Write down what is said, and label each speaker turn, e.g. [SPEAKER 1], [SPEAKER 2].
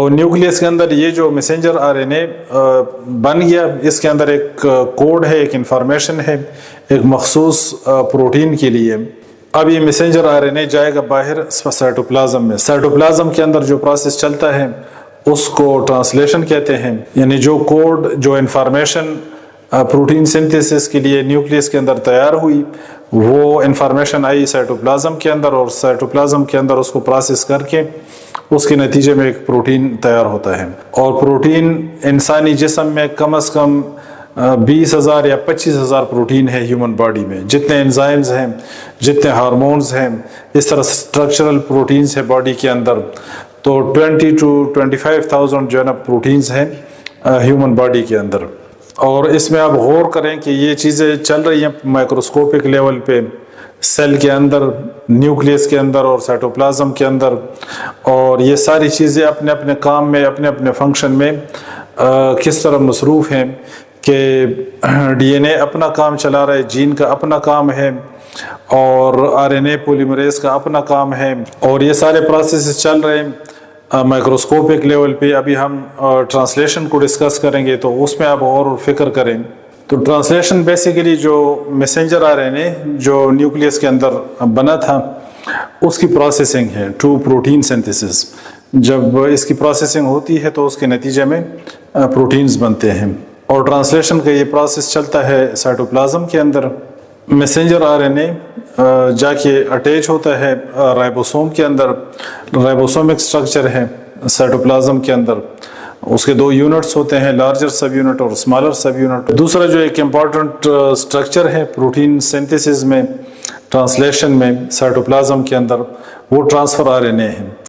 [SPEAKER 1] Nucleus के अंदर ये जो मैसेंजर आरएनए बन गया, इसके अंदर एक कोड है, एक इंफॉर्मेशन है एक मखसूस प्रोटीन के लिए। अब ये मैसेंजर आरएनए जाएगा बाहर साइटोप्लाज्म में। साइटोप्लाज्म के अंदर जो प्रोसेस चलता है उसको ट्रांसलेशन कहते हैं, यानी जो कोड, जो इंफॉर्मेशन प्रोटीन सिंथेसिस के लिए न्यूक्लियस के अंदर तैयार हुई, वो इंफॉर्मेशन आई साइटोप्लाज्म के अंदर, और साइटोप्लाज्म के अंदर उसको प्रोसेस करके उसके नतीजे में एक प्रोटीन तैयार होता है। और प्रोटीन इंसानी जिस्म में कम अज़ कम 20,000 या 25,000 प्रोटीन है ह्यूमन बॉडी में। जितने एंजाइम्स हैं, जितने हार्मोन्स हैं, इस तरह स्ट्रक्चरल प्रोटीन्स है बॉडी के अंदर, तो 20 to 25,000 जो है ना प्रोटीन्स हैं ह्यूमन बॉडी के अंदर। और इसमें आप गौर करें कि ये चीज़ें चल रही हैं माइक्रोस्कोपिक लेवल पे, सेल के अंदर, न्यूक्लियस के अंदर और साइटोप्लाज्म के अंदर, और ये सारी चीज़ें अपने अपने काम में, अपने अपने फंक्शन में किस तरह मसरूफ़ हैं कि डीएनए अपना काम चला रहा है, जीन का अपना काम है, और आरएनए पॉलीमरेज का अपना काम है, और ये सारे प्रोसेस चल रहे हैं माइक्रोस्कोपिक लेवल पे। अभी हम ट्रांसलेशन को डिस्कस करेंगे, तो उसमें आप और फिक्र करें। तो ट्रांसलेशन बेसिकली जो मैसेंजर आरएनए जो न्यूक्लियस के अंदर बना था उसकी प्रोसेसिंग है, टू प्रोटीन सिंथेसिस। जब इसकी प्रोसेसिंग होती है तो उसके नतीजे में प्रोटीन्स बनते हैं, और ट्रांसलेशन का ये प्रोसेस चलता है साइटोप्लाज्म के अंदर। मैसेंजर आरएनए जाके अटैच होता है राइबोसोम के अंदर। राइबोसोमिक स्ट्रक्चर है साइटोप्लाज्म के अंदर, उसके 2 यूनिट्स होते हैं, लार्जर सब यूनिट और स्मॉलर सब यूनिट। दूसरा जो एक इम्पॉर्टेंट स्ट्रक्चर है प्रोटीन सिंथेसिस में, ट्रांसलेशन में साइटोप्लाज्म के अंदर, वो ट्रांसफ़र आरएनए है।